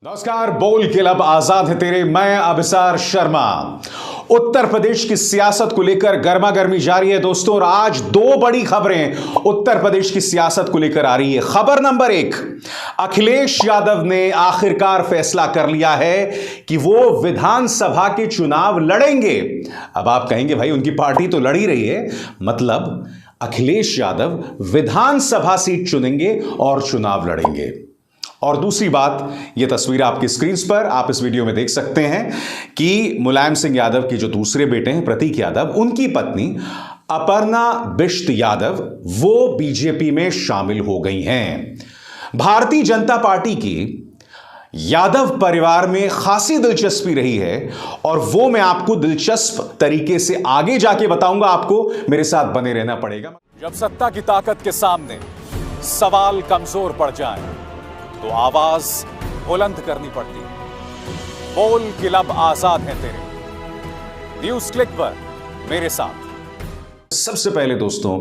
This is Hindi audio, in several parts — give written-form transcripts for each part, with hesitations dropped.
नमस्कार। बोल क्लब आजाद है तेरे, मैं अभिसार शर्मा। उत्तर प्रदेश की सियासत को लेकर गर्मा गर्मी जारी है दोस्तों, और आज दो बड़ी खबरें उत्तर प्रदेश की सियासत को लेकर आ रही है। खबर नंबर 1, अखिलेश यादव ने आखिरकार फैसला कर लिया है कि वो विधानसभा के चुनाव लड़ेंगे। अब आप कहेंगे भाई उनकी पार्टी तो लड़ ही रही है, मतलब अखिलेश यादव विधानसभा सीट चुनेंगे और चुनाव लड़ेंगे। और दूसरी बात, यह तस्वीर आपकी स्क्रीन पर आप इस वीडियो में देख सकते हैं कि मुलायम सिंह यादव के जो दूसरे बेटे हैं प्रतीक यादव, उनकी पत्नी अपर्णा बिष्ट यादव वो बीजेपी में शामिल हो गई हैं। भारतीय जनता पार्टी की यादव परिवार में खासी दिलचस्पी रही है, और वो मैं आपको दिलचस्प तरीके से आगे जाके बताऊंगा। आपको मेरे साथ बने रहना पड़ेगा। जब सत्ता की ताकत के सामने सवाल कमजोर पड़ जाए तो आवाज बुलंद करनी पड़ती है। बोल क्लब आजाद है तेरे, न्यूज क्लिक पर मेरे साथ। सबसे पहले दोस्तों,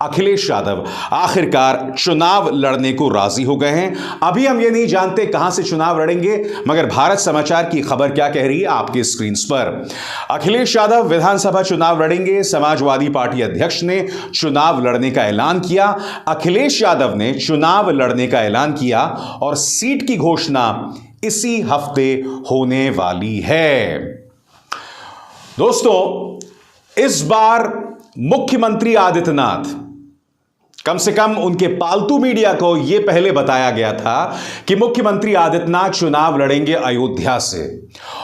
अखिलेश यादव आखिरकार चुनाव लड़ने को राजी हो गए हैं। अभी हम ये नहीं जानते कहां से चुनाव लड़ेंगे, मगर भारत समाचार की खबर क्या कह रही है आपके स्क्रीन पर। अखिलेश यादव विधानसभा चुनाव लड़ेंगे। समाजवादी पार्टी अध्यक्ष ने चुनाव लड़ने का ऐलान किया। अखिलेश यादव ने चुनाव लड़ने का ऐलान किया और सीट की घोषणा इसी हफ्ते होने वाली है। दोस्तों, इस बार मुख्यमंत्री आदित्यनाथ, कम से कम उनके पालतू मीडिया को यह पहले बताया गया था कि मुख्यमंत्री आदित्यनाथ चुनाव लड़ेंगे अयोध्या से,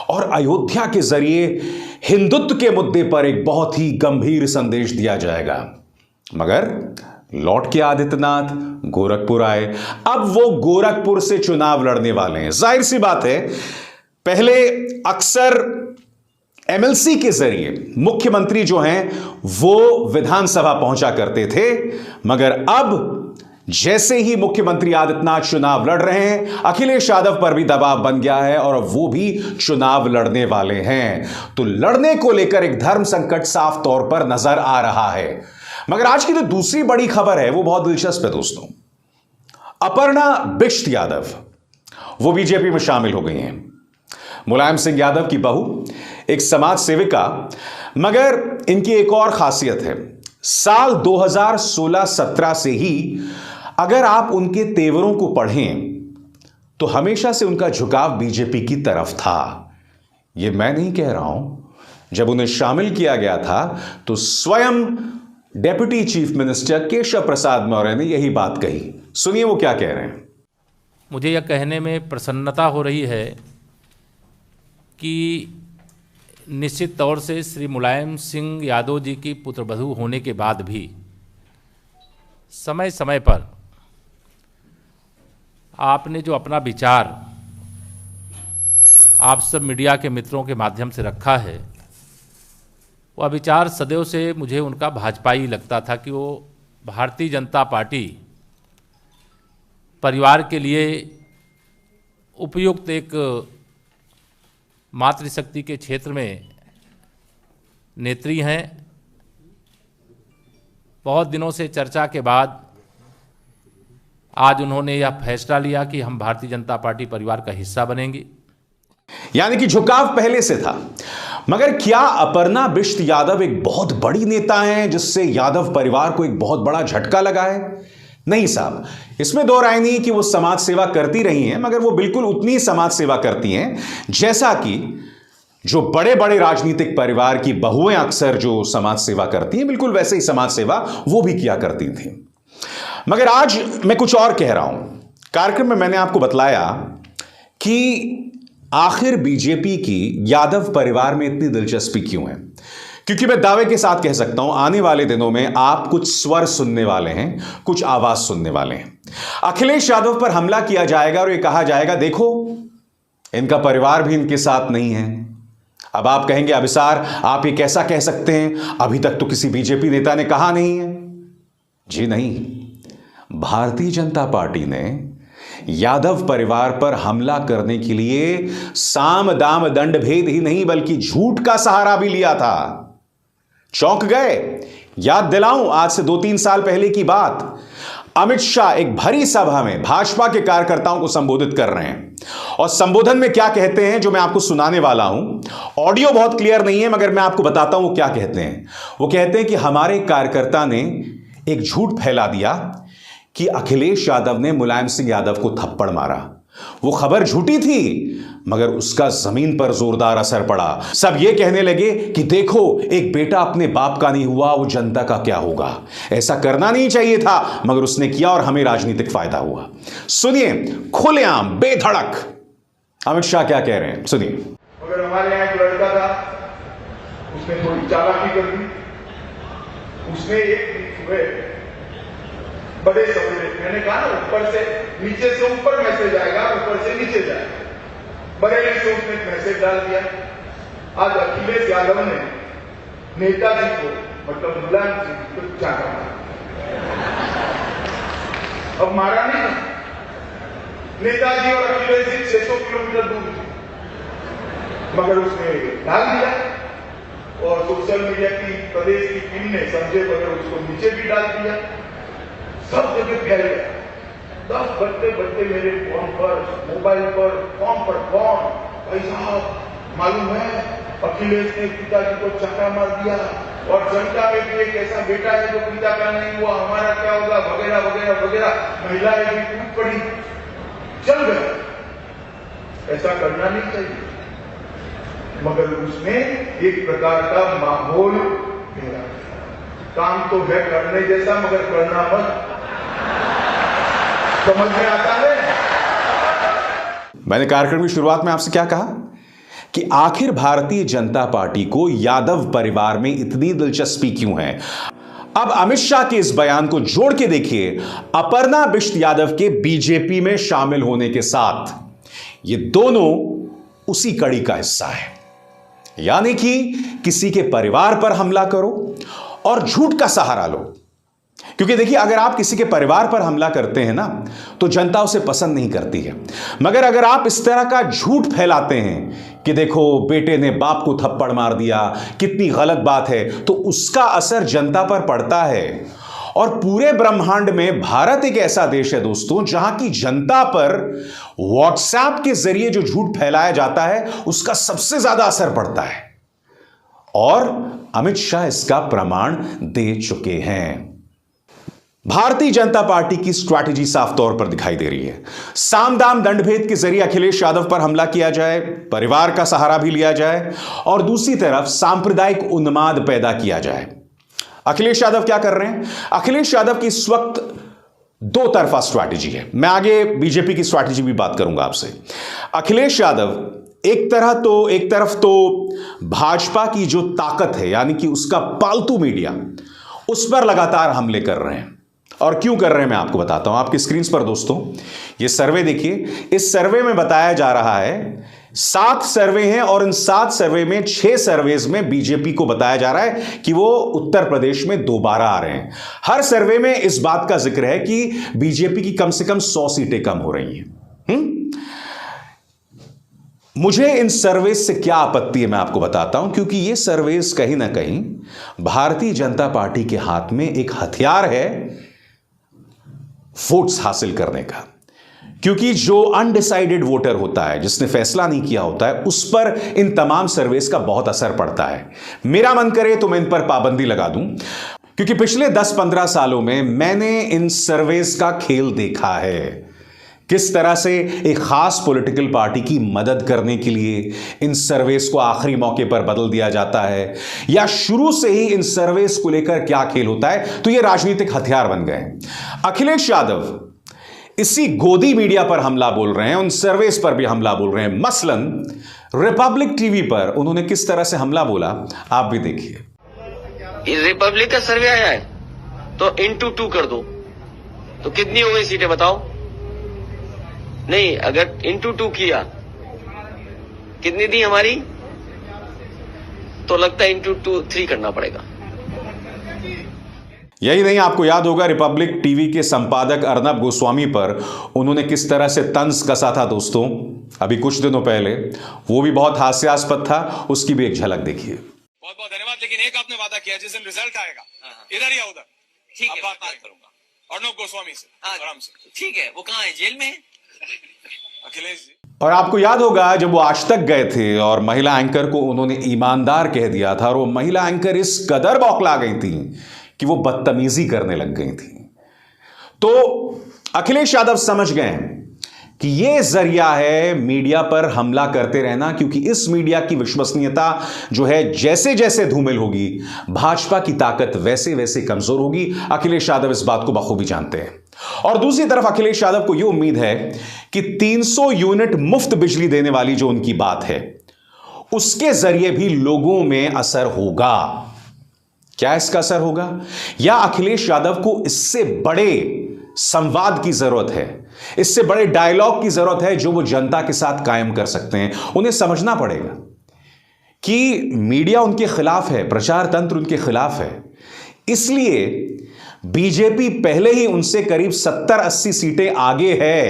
और अयोध्या के जरिए हिंदुत्व के मुद्दे पर एक बहुत ही गंभीर संदेश दिया जाएगा। मगर लौट के आदित्यनाथ गोरखपुर आए। अब वो गोरखपुर से चुनाव लड़ने वाले हैं। जाहिर सी बात है, पहले अक्सर एमएलसी के जरिए मुख्यमंत्री जो हैं वो विधानसभा पहुंचा करते थे, मगर अब जैसे ही मुख्यमंत्री आदित्यनाथ चुनाव लड़ रहे हैं, अखिलेश यादव पर भी दबाव बन गया है और वो भी चुनाव लड़ने वाले हैं। तो लड़ने को लेकर एक धर्म संकट साफ तौर पर नजर आ रहा है। मगर आज की जो दूसरी बड़ी खबर है वो बहुत दिलचस्प है दोस्तों। अपर्णा बिष्ट यादव वो बीजेपी में शामिल हो गई हैं। मुलायम सिंह यादव की बहू, एक समाज सेविका, मगर इनकी एक और खासियत है। साल 2016-17 से ही अगर आप उनके तेवरों को पढ़ें तो हमेशा से उनका झुकाव बीजेपी की तरफ था। यह मैं नहीं कह रहा हूं। जब उन्हें शामिल किया गया था तो स्वयं deputy chief minister Keshav Prasad Maurya ने यही बात कही। सुनिए वो क्या कह रहे हैं। मुझे यह कहने में प्रसन्नता हो रही है कि निश्चित तौर से श्री मुलायम सिंह यादव जी की पुत्रवधू होने के बाद भी समय समय पर आपने जो अपना विचार आप सब मीडिया के मित्रों के माध्यम से रखा है, वह विचार सदैव से मुझे उनका भाजपाई लगता था कि वो भारतीय जनता पार्टी परिवार के लिए उपयुक्त एक मातृशक्ति के क्षेत्र में नेत्री हैं। बहुत दिनों से चर्चा के बाद आज उन्होंने यह फैसला लिया कि हम भारतीय जनता पार्टी परिवार का हिस्सा बनेंगे। यानी कि झुकाव पहले से था। मगर क्या अपर्णा बिष्ट यादव एक बहुत बड़ी नेता हैं जिससे यादव परिवार को एक बहुत बड़ा झटका लगा है? नहीं साहब, इसमें दो राय नहीं कि वो समाज सेवा करती रही हैं, मगर वो बिल्कुल उतनी समाज सेवा करती हैं जैसा कि जो बड़े बड़े राजनीतिक परिवार की बहुएं अक्सर जो समाज सेवा करती हैं, बिल्कुल वैसे ही समाज सेवा वो भी किया करती थी। मगर आज मैं कुछ और कह रहा हूं। कार्यक्रम में मैंने आपको बतलाया कि आखिर बीजेपी की यादव परिवार में इतनी दिलचस्पी क्यों है, क्योंकि मैं दावे के साथ कह सकता हूं आने वाले दिनों में आप कुछ स्वर सुनने वाले हैं, कुछ आवाज सुनने वाले हैं। अखिलेश यादव पर हमला किया जाएगा और यह कहा जाएगा देखो इनका परिवार भी इनके साथ नहीं है। अब आप कहेंगे अभिसार आप ये कैसा कह सकते हैं, अभी तक तो किसी बीजेपी नेता ने कहा नहीं है। जी नहीं, भारतीय जनता पार्टी ने यादव परिवार पर हमला करने के लिए साम दाम दंड भेद ही नहीं बल्कि झूठ का सहारा भी लिया था। चौंक गए? याद दिलाऊं आज से 2-3 साल पहले की बात। अमित शाह एक भरी सभा में भाजपा के कार्यकर्ताओं को संबोधित कर रहे हैं और संबोधन में क्या कहते हैं जो मैं आपको सुनाने वाला हूं। ऑडियो बहुत क्लियर नहीं है मगर मैं आपको बताता हूं वो क्या कहते हैं। वो कहते हैं कि हमारे कार्यकर्ता ने एक झूठ फैला दिया कि अखिलेश यादव ने मुलायम सिंह यादव को थप्पड़ मारा। वो खबर झूठी थी मगर उसका जमीन पर जोरदार असर पड़ा। सब ये कहने लगे कि देखो एक बेटा अपने बाप का नहीं हुआ, वो जनता का क्या होगा। ऐसा करना नहीं चाहिए था मगर उसने किया और हमें राजनीतिक फायदा हुआ। सुनिए खुलेआम बेधड़क अमित शाह क्या कह रहे हैं, सुनिए। मगर हमारे यहाँ एक लड़का था, उसने थोड़ी चालाकी कर दी। उसने एक बड़े समझे, मैंने कहा ना ऊपर से नीचे से ऊपर मैसेज आएगा, ऊपर से नीचे जाएगा। बरेली से उसने एक मैसेज डाल दिया। आज अखिलेश यादव ने नेताजी को मतलब मुलायम सिंह को चाटा मारा। अब मारा नहीं, नेताजी और अखिलेश जी 600 किलोमीटर दूर थे मगर उसने डाल दिया और सोशल मीडिया की प्रदेश की टीम ने समझे बगैर उसको नीचे भी डाल दिया। सब जगह फैल गया। 10 बजते मेरे फोन पर, मोबाइल पर, फोन भाई साहब मालूम है अखिलेश ने पिताजी को चक्का मार दिया और जनता में भी एक ऐसा बेटा है जो पिता का नहीं हुआ, हमारा क्या होगा वगैरह वगैरह वगैरह। महिलाएं भी टूट पड़ी, चल गए। ऐसा करना नहीं चाहिए मगर उसने एक प्रकार का माहौल मेरा काम तो है करने जैसा मगर करना मत। समझ में आता है। मैंने कार्यक्रम की शुरुआत में आपसे क्या कहा कि आखिर भारतीय जनता पार्टी को यादव परिवार में इतनी दिलचस्पी क्यों है। अब अमित शाह के इस बयान को जोड़ के देखिए अपर्णा बिष्ट यादव के बीजेपी में शामिल होने के साथ ये दोनों उसी कड़ी का हिस्सा है। यानी कि किसी के परिवार पर हमला करो और झूठ का सहारा लो। क्योंकि देखिए अगर आप किसी के परिवार पर हमला करते हैं ना तो जनता उसे पसंद नहीं करती है, मगर अगर आप इस तरह का झूठ फैलाते हैं कि देखो बेटे ने बाप को थप्पड़ मार दिया, कितनी गलत बात है, तो उसका असर जनता पर पड़ता है। और पूरे ब्रह्मांड में भारत एक ऐसा देश है दोस्तों जहां की जनता पर व्हाट्सएप के जरिए जो झूठ फैलाया जाता है उसका सबसे ज्यादा असर पड़ता है और अमित शाह इसका प्रमाण दे चुके हैं। भारतीय जनता पार्टी की स्ट्रैटेजी साफ तौर पर दिखाई दे रही है। साम दाम दंडभेद के जरिए अखिलेश यादव पर हमला किया जाए, परिवार का सहारा भी लिया जाए और दूसरी तरफ सांप्रदायिक उन्माद पैदा किया जाए। अखिलेश यादव क्या कर रहे हैं? अखिलेश यादव की इस वक्त दो तरफा स्ट्रैटेजी है। मैं आगे बीजेपी की स्ट्रैटेजी भी बात करूंगा आपसे। अखिलेश यादव एक तरफ तो भाजपा की जो ताकत है यानी कि उसका पालतू मीडिया, उस पर लगातार हमले कर रहे हैं। और क्यों कर रहे हैं मैं आपको बताता हूं। आपकी स्क्रीन पर दोस्तों ये सर्वे देखिए। इस सर्वे में बताया जा रहा है 7 सर्वे हैं और इन 7 सर्वे में 6 सर्वेज में बीजेपी को बताया जा रहा है कि वो उत्तर प्रदेश में दोबारा आ रहे हैं। हर सर्वे में इस बात का जिक्र है कि बीजेपी की कम से कम 100 सीटें कम हो रही हैं। मुझे इन सर्वेज से क्या आपत्ति है मैं आपको बताता हूं, क्योंकि ये सर्वेज कहीं ना कहीं भारतीय जनता पार्टी के हाथ में एक हथियार है वोट्स हासिल करने का। क्योंकि जो अनडिसाइडेड वोटर होता है, जिसने फैसला नहीं किया होता है, उस पर इन तमाम सर्वेस का बहुत असर पड़ता है। मेरा मन करे तो मैं इन पर पाबंदी लगा दूं, क्योंकि पिछले 10-15 सालों में मैंने इन सर्वेस का खेल देखा है। किस तरह से एक खास पॉलिटिकल पार्टी की मदद करने के लिए इन सर्वेस को आखिरी मौके पर बदल दिया जाता है, या शुरू से ही इन सर्वेस को लेकर क्या खेल होता है, तो ये राजनीतिक हथियार बन गए। अखिलेश यादव इसी गोदी मीडिया पर हमला बोल रहे हैं, उन सर्वेस पर भी हमला बोल रहे हैं। मसलन रिपब्लिक टीवी पर उन्होंने किस तरह से हमला बोला, आप भी देखिए। रिपब्लिक का सर्वे आया है तो इंटू 2 कर दो तो कितनी हो गई सीटें बताओ। नहीं, अगर इंटू 2 किया कितनी थी हमारी, तो लगता है इंटू 3 करना पड़ेगा। यही नहीं, आपको याद होगा रिपब्लिक टीवी के संपादक अर्नब गोस्वामी पर उन्होंने किस तरह से तंज कसा था दोस्तों अभी कुछ दिनों पहले। वो भी बहुत हास्यास्पद था, उसकी भी एक झलक देखिए। बहुत बहुत धन्यवाद। लेकिन एक आपने वादा किया जिस दिन रिजल्ट आएगा इधर या उधर, ठीक है, बात करूंगा। अर्णब गोस्वामी से आराम से। ठीक है, वो कहाँ है? जेल में है? अखिलेश जी और आपको याद होगा जब वो आज तक गए थे और महिला एंकर को उन्होंने ईमानदार कह दिया था, और वो महिला एंकर इस कदर बौखला गई थी कि वो बदतमीजी करने लग गई थी। तो अखिलेश यादव समझ गए कि यह जरिया है मीडिया पर हमला करते रहना, क्योंकि इस मीडिया की विश्वसनीयता जो है जैसे जैसे धूमिल होगी, भाजपा की ताकत वैसे वैसे कमजोर होगी। अखिलेश यादव इस बात को बखूबी जानते हैं। और दूसरी तरफ अखिलेश यादव को यह उम्मीद है कि 300 यूनिट मुफ्त बिजली देने वाली जो उनकी बात है, उसके जरिए भी लोगों में असर होगा। क्या इसका असर होगा? या अखिलेश यादव को इससे बड़े संवाद की जरूरत है, इससे बड़े डायलॉग की जरूरत है जो वो जनता के साथ कायम कर सकते हैं। उन्हें समझना पड़ेगा कि मीडिया उनके खिलाफ है, प्रचार तंत्र उनके खिलाफ है, इसलिए बीजेपी पहले ही उनसे करीब 70-80 सीटें आगे है।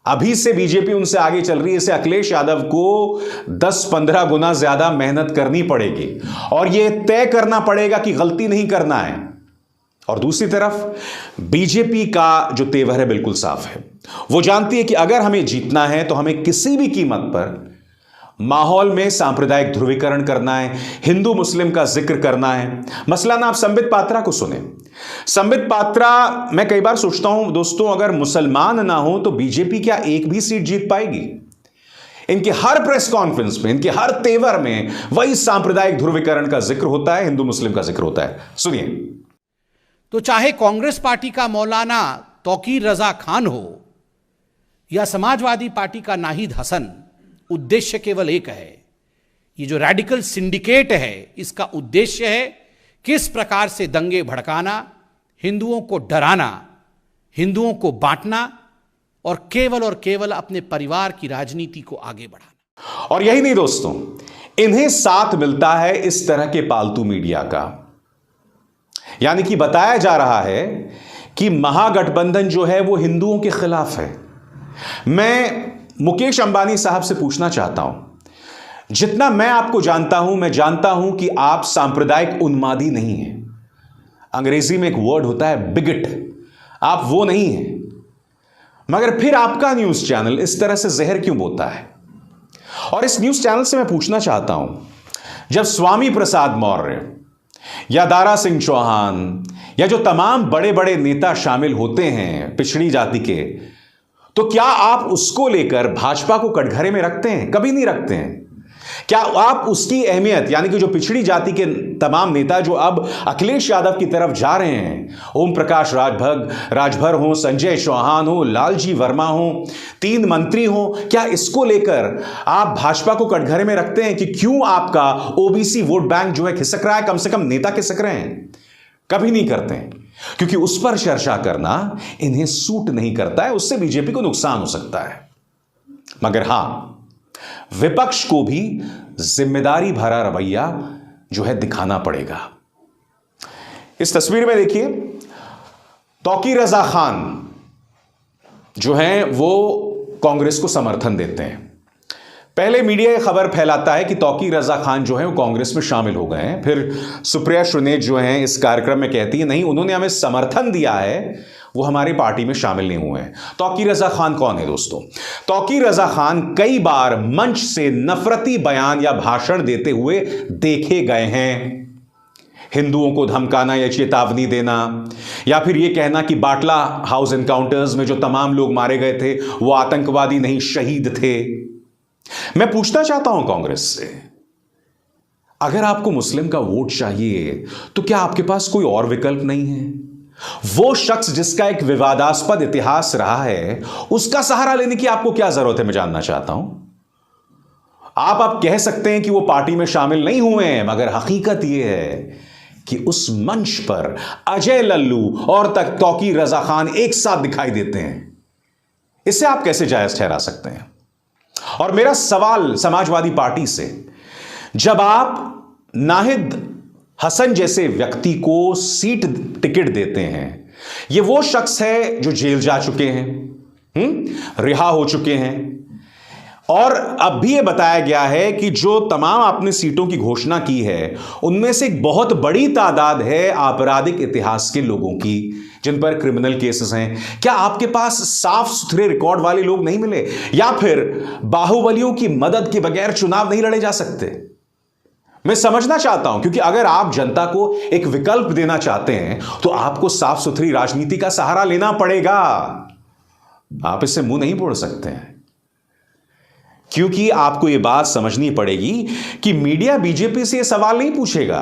अभी से बीजेपी उनसे आगे चल रही है, इसे अखिलेश यादव को 10-15 गुना ज्यादा मेहनत करनी पड़ेगी और यह तय करना पड़ेगा कि गलती नहीं करना है। और दूसरी तरफ बीजेपी का जो तेवर है बिल्कुल साफ है। वो जानती है कि अगर हमें जीतना है तो हमें किसी भी कीमत पर माहौल में सांप्रदायिक ध्रुवीकरण करना है, हिंदू मुस्लिम का जिक्र करना है। मसलन आप संबित पात्रा को सुने। संबित पात्रा, मैं कई बार सोचता हूं दोस्तों, अगर मुसलमान ना हो तो बीजेपी क्या एक भी सीट जीत पाएगी? इनके हर प्रेस कॉन्फ्रेंस में, इनके हर तेवर में वही सांप्रदायिक ध्रुवीकरण का जिक्र होता है, हिंदू मुस्लिम का जिक्र होता है। सुनिए। तो चाहे कांग्रेस पार्टी का मौलाना तौकीर रजा खान हो या समाजवादी पार्टी का नाहिद हसन, उद्देश्य केवल एक है। ये जो रेडिकल सिंडिकेट है, इसका उद्देश्य है किस प्रकार से दंगे भड़काना, हिंदुओं को डराना, हिंदुओं को बांटना और केवल अपने परिवार की राजनीति को आगे बढ़ाना। और यही नहीं दोस्तों, इन्हें साथ मिलता है इस तरह के पालतू मीडिया का। यानी कि बताया जा रहा है कि महागठबंधन जो है वो हिंदुओं के खिलाफ है। मैं मुकेश अंबानी साहब से पूछना चाहता हूं, जितना मैं आपको जानता हूं, मैं जानता हूं कि आप सांप्रदायिक उन्मादी नहीं हैं। अंग्रेजी में एक वर्ड होता है बिगट, आप वो नहीं हैं। मगर फिर आपका न्यूज चैनल इस तरह से जहर क्यों बोता है? और इस न्यूज चैनल से मैं पूछना चाहता हूं, जब स्वामी प्रसाद मौर्य या दारा सिंह चौहान या जो तमाम बड़े बड़े नेता शामिल होते हैं पिछड़ी जाति के, तो क्या आप उसको लेकर भाजपा को कटघरे में रखते हैं? कभी नहीं रखते हैं। क्या आप उसकी अहमियत, यानी कि जो पिछड़ी जाति के तमाम नेता जो अब अखिलेश यादव की तरफ जा रहे हैं, ओम प्रकाश राजभर हो, संजय चौहान हो, लालजी वर्मा हो, 3 मंत्री हो, क्या इसको लेकर आप भाजपा को कटघरे में रखते हैं कि क्यों आपका ओबीसी वोट बैंक जो है खिसक रहा है, कम से कम नेता खिसक रहे हैं? कभी नहीं करते हैं, क्योंकि उस पर चर्चा करना इन्हें सूट नहीं करता है, उससे बीजेपी को नुकसान हो सकता है। मगर हां, विपक्ष को भी जिम्मेदारी भरा रवैया जो है दिखाना पड़ेगा। इस तस्वीर में देखिए, तौकीर रजा खान जो हैं वो कांग्रेस को समर्थन देते हैं। पहले मीडिया खबर फैलाता है कि तौकीर रजा खान जो है वो कांग्रेस में शामिल हो गए हैं। फिर सुप्रिया सुले जो हैं इस कार्यक्रम में कहती है नहीं, उन्होंने हमें समर्थन दिया है, वो हमारी पार्टी में शामिल नहीं हुए हैं। तौकीर रजा खान कौन है दोस्तों? तौकीर रजा खान कई बार मंच से नफरती बयान या भाषण देते हुए देखे गए हैं। हिंदुओं को धमकाना या चेतावनी देना, या फिर यह कहना कि बाटला हाउस एनकाउंटर्स में जो तमाम लोग मारे गए थे वो आतंकवादी नहीं शहीद थे। मैं पूछना चाहता हूं कांग्रेस से, अगर आपको मुस्लिम का वोट चाहिए तो क्या आपके पास कोई और विकल्प नहीं है? वो शख्स जिसका एक विवादास्पद इतिहास रहा है, उसका सहारा लेने की आपको क्या जरूरत है? मैं जानना चाहता हूं। आप कह सकते हैं कि वो पार्टी में शामिल नहीं हुए हैं, मगर हकीकत यह है कि उस मंच पर अजय लल्लू और तौकीर रजा खान एक साथ दिखाई देते हैं। इसे आप कैसे जायज ठहरा सकते हैं? और मेरा सवाल समाजवादी पार्टी से, जब आप नाहिद हसन जैसे व्यक्ति को सीट टिकट देते हैं, ये वो शख्स है जो जेल जा चुके हैं, रिहा हो चुके हैं, और अब भी यह बताया गया है कि जो तमाम आपने सीटों की घोषणा की है उनमें से एक बहुत बड़ी तादाद है आपराधिक इतिहास के लोगों की, जिन पर क्रिमिनल केसेस हैं? क्या आपके पास साफ सुथरे रिकॉर्ड वाले लोग नहीं मिले? या फिर बाहुबलियों की मदद के बगैर चुनाव नहीं लड़े जा सकते? मैं समझना चाहता हूं, क्योंकि अगर आप जनता को एक विकल्प देना चाहते हैं तो आपको साफ सुथरी राजनीति का सहारा लेना पड़ेगा। आप इससे मुंह नहीं मोड़ सकते हैं, क्योंकि आपको यह बात समझनी पड़ेगी कि मीडिया बीजेपी से यह सवाल नहीं पूछेगा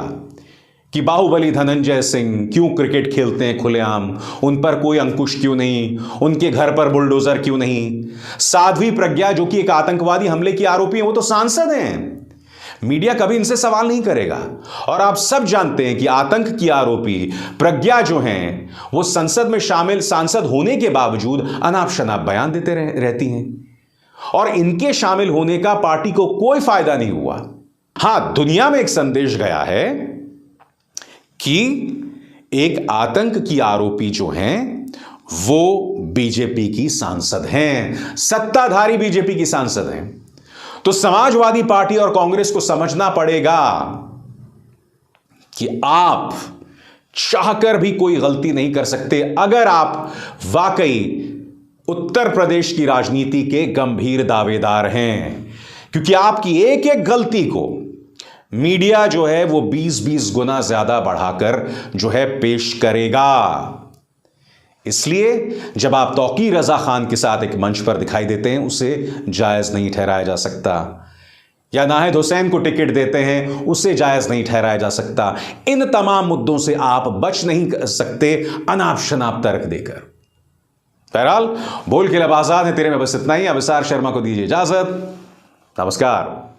कि बाहुबली धनंजय सिंह क्यों क्रिकेट खेलते हैं खुलेआम, उन पर कोई अंकुश क्यों नहीं, उनके घर पर बुलडोजर क्यों नहीं। साध्वी प्रज्ञा जो कि एक आतंकवादी हमले की आरोपी है, वो तो सांसद हैं। मीडिया कभी इनसे सवाल नहीं करेगा। और आप सब जानते हैं कि आतंक की आरोपी प्रज्ञा जो हैं, वो संसद में शामिल सांसद होने के बावजूद अनाप शनाप बयान देते रहती हैं, और इनके शामिल होने का पार्टी को कोई फायदा नहीं हुआ। हां, दुनिया में एक संदेश गया है कि एक आतंक की आरोपी जो हैं वो बीजेपी की सांसद हैं, सत्ताधारी बीजेपी की सांसद हैं। तो समाजवादी पार्टी और कांग्रेस को समझना पड़ेगा कि आप चाहकर भी कोई गलती नहीं कर सकते अगर आप वाकई उत्तर प्रदेश की राजनीति के गंभीर दावेदार हैं, क्योंकि आपकी एक एक गलती को मीडिया जो है वो 20-20 गुना ज्यादा बढ़ाकर जो है पेश करेगा। इसलिए जब आप तौकीर रजा खान के साथ एक मंच पर दिखाई देते हैं, उसे जायज नहीं ठहराया जा सकता, या नाहिद हुसैन को टिकट देते हैं, उसे जायज नहीं ठहराया जा सकता। इन तमाम मुद्दों से आप बच नहीं सकते अनाप शनाप तर्क देकर। बहरहाल, बोल के लब आजाद है तेरे में बस इतना ही। अविसार शर्मा को दीजिए इजाजत। नमस्कार।